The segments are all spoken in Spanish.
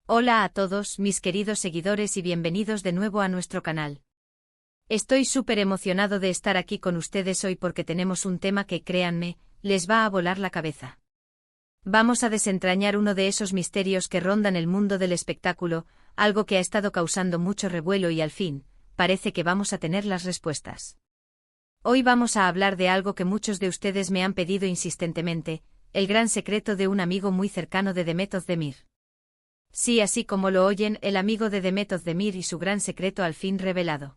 Hola a todos, mis queridos seguidores y bienvenidos de nuevo a nuestro canal. Estoy súper emocionado de estar aquí con ustedes hoy porque tenemos un tema que, créanme, les va a volar la cabeza. Vamos a desentrañar uno de esos misterios que rondan el mundo del espectáculo, algo que ha estado causando mucho revuelo y al fin, parece que vamos a tener las respuestas. Hoy vamos a hablar de algo que muchos de ustedes me han pedido insistentemente, el gran secreto de un amigo muy cercano de Demet Özdemir. Sí, así como lo oyen, el amigo de Demet Özdemir y su gran secreto al fin revelado.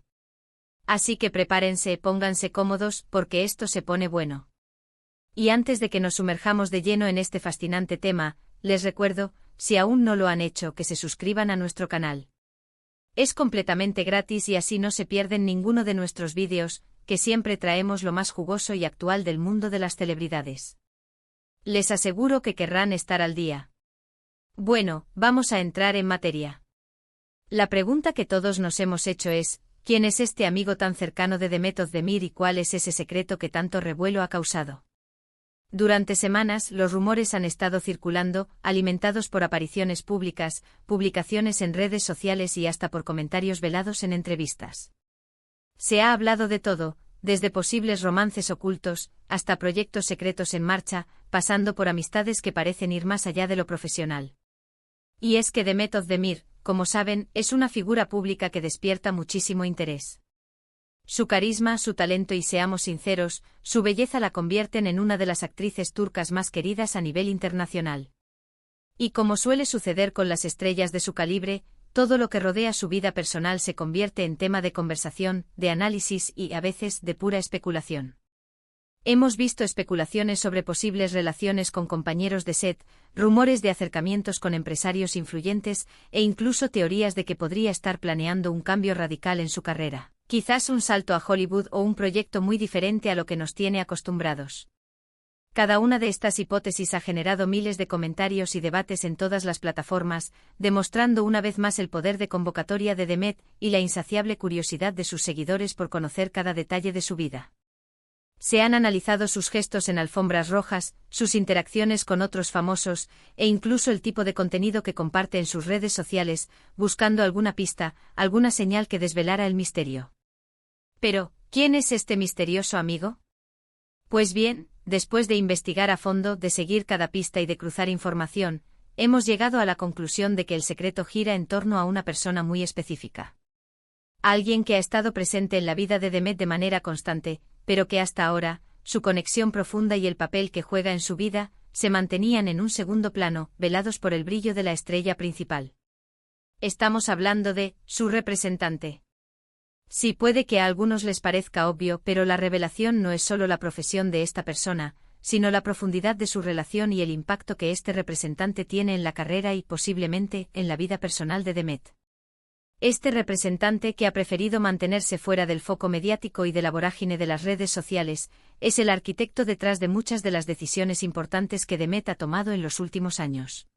Así que prepárense, pónganse cómodos, porque esto se pone bueno. Y antes de que nos sumerjamos de lleno en este fascinante tema, les recuerdo, si aún no lo han hecho, que se suscriban a nuestro canal. Es completamente gratis y así no se pierden ninguno de nuestros vídeos, que siempre traemos lo más jugoso y actual del mundo de las celebridades. Les aseguro que querrán estar al día. Bueno, vamos a entrar en materia. La pregunta que todos nos hemos hecho es, ¿quién es este amigo tan cercano de Demet Özdemir y cuál es ese secreto que tanto revuelo ha causado? Durante semanas, los rumores han estado circulando, alimentados por apariciones públicas, publicaciones en redes sociales y hasta por comentarios velados en entrevistas. Se ha hablado de todo, desde posibles romances ocultos, hasta proyectos secretos en marcha, pasando por amistades que parecen ir más allá de lo profesional. Y es que Demet Özdemir, como saben, es una figura pública que despierta muchísimo interés. Su carisma, su talento y, seamos sinceros, su belleza la convierten en una de las actrices turcas más queridas a nivel internacional. Y como suele suceder con las estrellas de su calibre, todo lo que rodea su vida personal se convierte en tema de conversación, de análisis y, a veces, de pura especulación. Hemos visto especulaciones sobre posibles relaciones con compañeros de set, rumores de acercamientos con empresarios influyentes e incluso teorías de que podría estar planeando un cambio radical en su carrera, quizás un salto a Hollywood o un proyecto muy diferente a lo que nos tiene acostumbrados. Cada una de estas hipótesis ha generado miles de comentarios y debates en todas las plataformas, demostrando una vez más el poder de convocatoria de Demet y la insaciable curiosidad de sus seguidores por conocer cada detalle de su vida. Se han analizado sus gestos en alfombras rojas, sus interacciones con otros famosos, e incluso el tipo de contenido que comparte en sus redes sociales, buscando alguna pista, alguna señal que desvelara el misterio. Pero, ¿quién es este misterioso amigo? Pues bien, después de investigar a fondo, de seguir cada pista y de cruzar información, hemos llegado a la conclusión de que el secreto gira en torno a una persona muy específica. Alguien que ha estado presente en la vida de Demet de manera constante, pero que hasta ahora, su conexión profunda y el papel que juega en su vida, se mantenían en un segundo plano, velados por el brillo de la estrella principal. Estamos hablando de su representante. Sí, puede que a algunos les parezca obvio, pero la revelación no es solo la profesión de esta persona, sino la profundidad de su relación y el impacto que este representante tiene en la carrera y posiblemente en la vida personal de Demet. Este representante, que ha preferido mantenerse fuera del foco mediático y de la vorágine de las redes sociales, es el arquitecto detrás de muchas de las decisiones importantes que Demet ha tomado en los últimos años.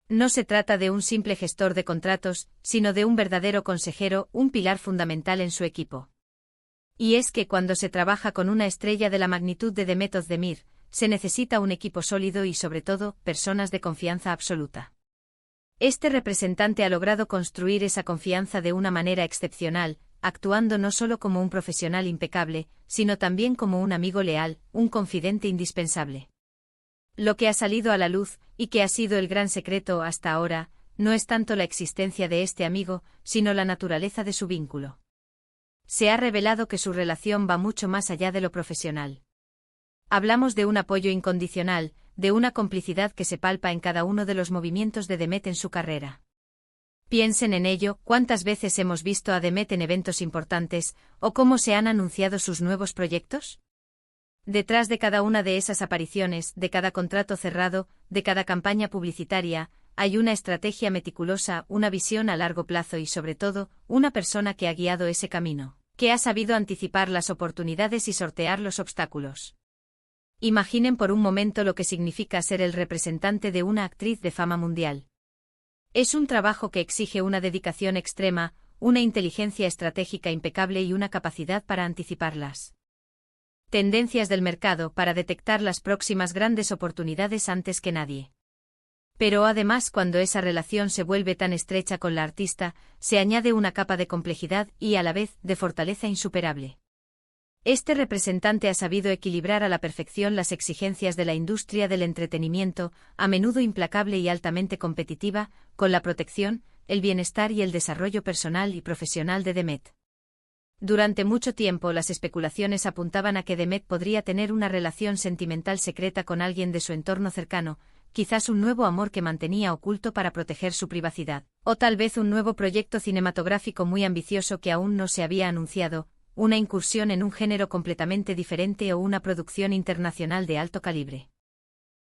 No se trata de un simple gestor de contratos, sino de un verdadero consejero, un pilar fundamental en su equipo. Y es que cuando se trabaja con una estrella de la magnitud de Demet Özdemir, se necesita un equipo sólido y, sobre todo, personas de confianza absoluta. Este representante ha logrado construir esa confianza de una manera excepcional, actuando no solo como un profesional impecable, sino también como un amigo leal, un confidente indispensable. Lo que ha salido a la luz, y que ha sido el gran secreto hasta ahora, no es tanto la existencia de este amigo, sino la naturaleza de su vínculo. Se ha revelado que su relación va mucho más allá de lo profesional. Hablamos de un apoyo incondicional, de una complicidad que se palpa en cada uno de los movimientos de Demet en su carrera. Piensen en ello, cuántas veces hemos visto a Demet en eventos importantes, o cómo se han anunciado sus nuevos proyectos. Detrás de cada una de esas apariciones, de cada contrato cerrado, de cada campaña publicitaria, hay una estrategia meticulosa, una visión a largo plazo y, sobre todo, una persona que ha guiado ese camino, que ha sabido anticipar las oportunidades y sortear los obstáculos. Imaginen por un momento lo que significa ser el representante de una actriz de fama mundial. Es un trabajo que exige una dedicación extrema, una inteligencia estratégica impecable y una capacidad para anticipar las tendencias del mercado, para detectar las próximas grandes oportunidades antes que nadie. Pero además, cuando esa relación se vuelve tan estrecha con la artista, se añade una capa de complejidad y, a la vez, de fortaleza insuperable. Este representante ha sabido equilibrar a la perfección las exigencias de la industria del entretenimiento, a menudo implacable y altamente competitiva, con la protección, el bienestar y el desarrollo personal y profesional de Demet. Durante mucho tiempo las especulaciones apuntaban a que Demet podría tener una relación sentimental secreta con alguien de su entorno cercano, quizás un nuevo amor que mantenía oculto para proteger su privacidad, o tal vez un nuevo proyecto cinematográfico muy ambicioso que aún no se había anunciado, una incursión en un género completamente diferente o una producción internacional de alto calibre.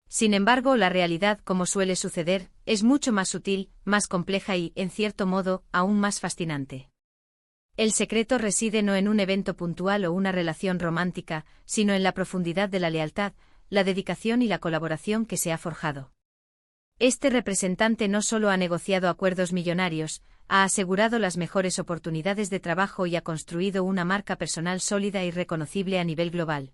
Sin embargo, la realidad, como suele suceder, es mucho más sutil, más compleja y, en cierto modo, aún más fascinante. El secreto reside no en un evento puntual o una relación romántica, sino en la profundidad de la lealtad, la dedicación y la colaboración que se ha forjado. Este representante no solo ha negociado acuerdos millonarios, ha asegurado las mejores oportunidades de trabajo y ha construido una marca personal sólida y reconocible a nivel global.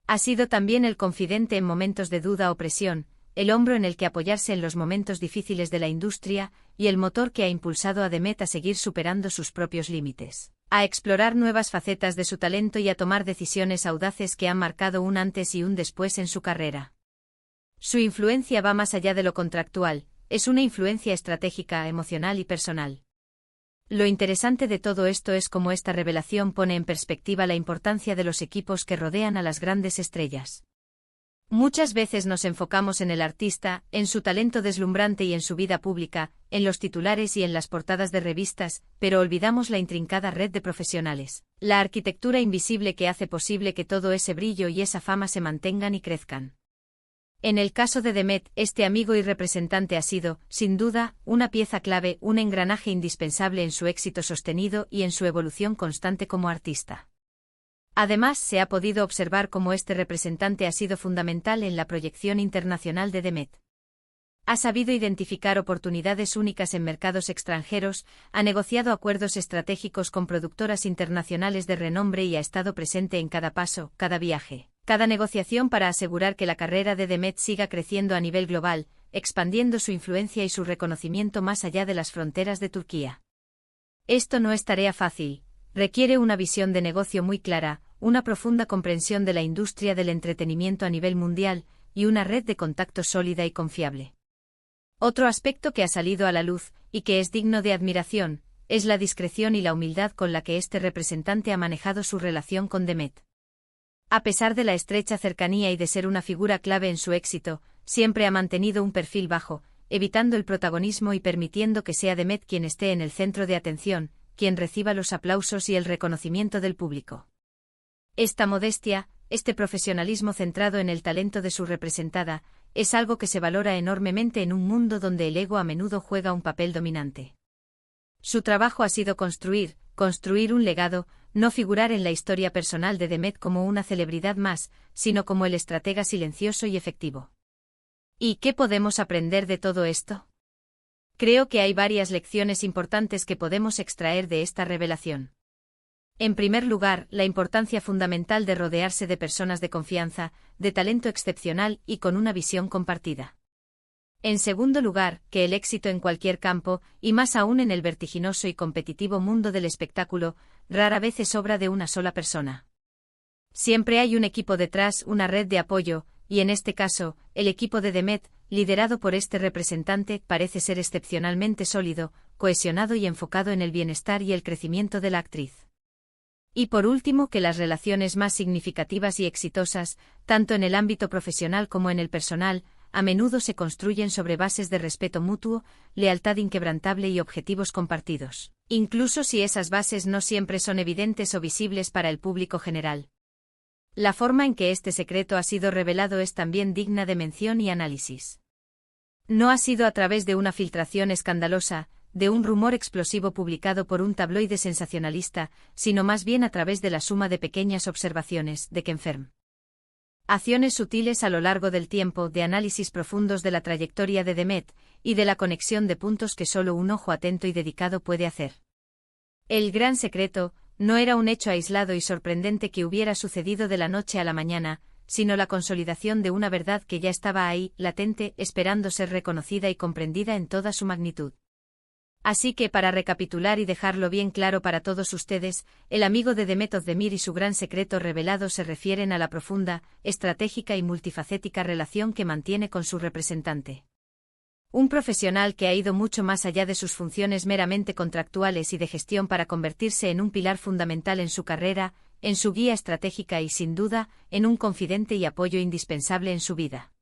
Ha sido también el confidente en momentos de duda o presión, el hombro en el que apoyarse en los momentos difíciles de la industria, y el motor que ha impulsado a Demet a seguir superando sus propios límites, a explorar nuevas facetas de su talento y a tomar decisiones audaces que han marcado un antes y un después en su carrera. Su influencia va más allá de lo contractual, es una influencia estratégica, emocional y personal. Lo interesante de todo esto es cómo esta revelación pone en perspectiva la importancia de los equipos que rodean a las grandes estrellas. Muchas veces nos enfocamos en el artista, en su talento deslumbrante y en su vida pública, en los titulares y en las portadas de revistas, pero olvidamos la intrincada red de profesionales, la arquitectura invisible que hace posible que todo ese brillo y esa fama se mantengan y crezcan. En el caso de Demet, este amigo y representante ha sido, sin duda, una pieza clave, un engranaje indispensable en su éxito sostenido y en su evolución constante como artista. Además, se ha podido observar cómo este representante ha sido fundamental en la proyección internacional de Demet. Ha sabido identificar oportunidades únicas en mercados extranjeros, ha negociado acuerdos estratégicos con productoras internacionales de renombre y ha estado presente en cada paso, cada viaje, cada negociación para asegurar que la carrera de Demet siga creciendo a nivel global, expandiendo su influencia y su reconocimiento más allá de las fronteras de Turquía. Esto no es tarea fácil. Requiere una visión de negocio muy clara, una profunda comprensión de la industria del entretenimiento a nivel mundial, y una red de contactos sólida y confiable. Otro aspecto que ha salido a la luz, y que es digno de admiración, es la discreción y la humildad con la que este representante ha manejado su relación con Demet. A pesar de la estrecha cercanía y de ser una figura clave en su éxito, siempre ha mantenido un perfil bajo, evitando el protagonismo y permitiendo que sea Demet quien esté en el centro de atención, quien reciba los aplausos y el reconocimiento del público. Esta modestia, este profesionalismo centrado en el talento de su representada, es algo que se valora enormemente en un mundo donde el ego a menudo juega un papel dominante. Su trabajo ha sido construir un legado, no figurar en la historia personal de Demet como una celebridad más, sino como el estratega silencioso y efectivo. ¿Y qué podemos aprender de todo esto? Creo que hay varias lecciones importantes que podemos extraer de esta revelación. En primer lugar, la importancia fundamental de rodearse de personas de confianza, de talento excepcional y con una visión compartida. En segundo lugar, que el éxito en cualquier campo, y más aún en el vertiginoso y competitivo mundo del espectáculo, rara vez es obra de una sola persona. Siempre hay un equipo detrás, una red de apoyo, y en este caso, el equipo de Demet, liderado por este representante, parece ser excepcionalmente sólido, cohesionado y enfocado en el bienestar y el crecimiento de la actriz. Y por último, que las relaciones más significativas y exitosas, tanto en el ámbito profesional como en el personal, a menudo se construyen sobre bases de respeto mutuo, lealtad inquebrantable y objetivos compartidos, incluso si esas bases no siempre son evidentes o visibles para el público general. La forma en que este secreto ha sido revelado es también digna de mención y análisis. No ha sido a través de una filtración escandalosa, de un rumor explosivo publicado por un tabloide sensacionalista, sino más bien a través de la suma de pequeñas observaciones de Kenfirm. Acciones sutiles a lo largo del tiempo, de análisis profundos de la trayectoria de Demet, y de la conexión de puntos que solo un ojo atento y dedicado puede hacer. El gran secreto no era un hecho aislado y sorprendente que hubiera sucedido de la noche a la mañana, sino la consolidación de una verdad que ya estaba ahí, latente, esperando ser reconocida y comprendida en toda su magnitud. Así que, para recapitular y dejarlo bien claro para todos ustedes, el amigo de Demet Özdemir y su gran secreto revelado se refieren a la profunda, estratégica y multifacética relación que mantiene con su representante. Un profesional que ha ido mucho más allá de sus funciones meramente contractuales y de gestión para convertirse en un pilar fundamental en su carrera, en su guía estratégica y, sin duda, en un confidente y apoyo indispensable en su vida.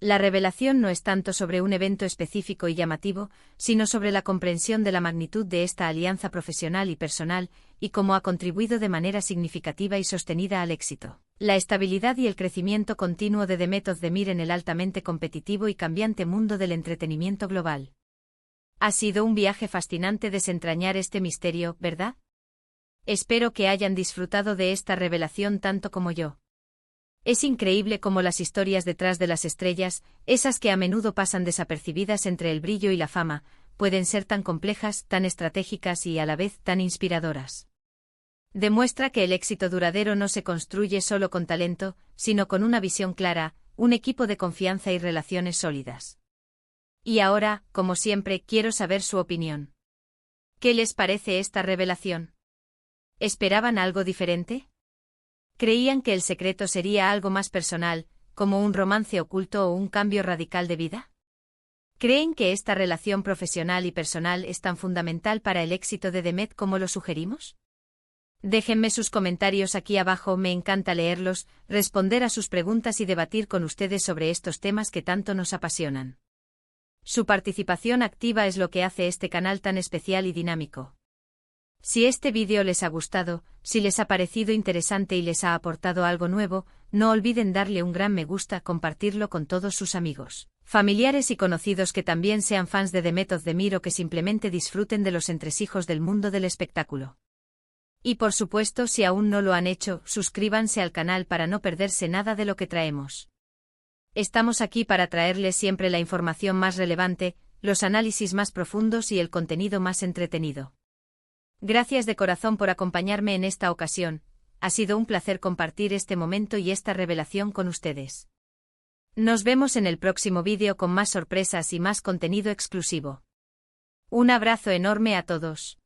La revelación no es tanto sobre un evento específico y llamativo, sino sobre la comprensión de la magnitud de esta alianza profesional y personal, y cómo ha contribuido de manera significativa y sostenida al éxito, la estabilidad y el crecimiento continuo de Demet Özdemir en el altamente competitivo y cambiante mundo del entretenimiento global. Ha sido un viaje fascinante desentrañar este misterio, ¿verdad? Espero que hayan disfrutado de esta revelación tanto como yo. Es increíble cómo las historias detrás de las estrellas, esas que a menudo pasan desapercibidas entre el brillo y la fama, pueden ser tan complejas, tan estratégicas y a la vez tan inspiradoras. Demuestra que el éxito duradero no se construye solo con talento, sino con una visión clara, un equipo de confianza y relaciones sólidas. Y ahora, como siempre, quiero saber su opinión. ¿Qué les parece esta revelación? ¿Esperaban algo diferente? ¿Creían que el secreto sería algo más personal, como un romance oculto o un cambio radical de vida? ¿Creen que esta relación profesional y personal es tan fundamental para el éxito de Demet como lo sugerimos? Déjenme sus comentarios aquí abajo, me encanta leerlos, responder a sus preguntas y debatir con ustedes sobre estos temas que tanto nos apasionan. Su participación activa es lo que hace este canal tan especial y dinámico. Si este vídeo les ha gustado, si les ha parecido interesante y les ha aportado algo nuevo, no olviden darle un gran me gusta, compartirlo con todos sus amigos, familiares y conocidos que también sean fans de Demet Özdemir o que simplemente disfruten de los entresijos del mundo del espectáculo. Y por supuesto, si aún no lo han hecho, suscríbanse al canal para no perderse nada de lo que traemos. Estamos aquí para traerles siempre la información más relevante, los análisis más profundos y el contenido más entretenido. Gracias de corazón por acompañarme en esta ocasión, ha sido un placer compartir este momento y esta revelación con ustedes. Nos vemos en el próximo vídeo con más sorpresas y más contenido exclusivo. Un abrazo enorme a todos.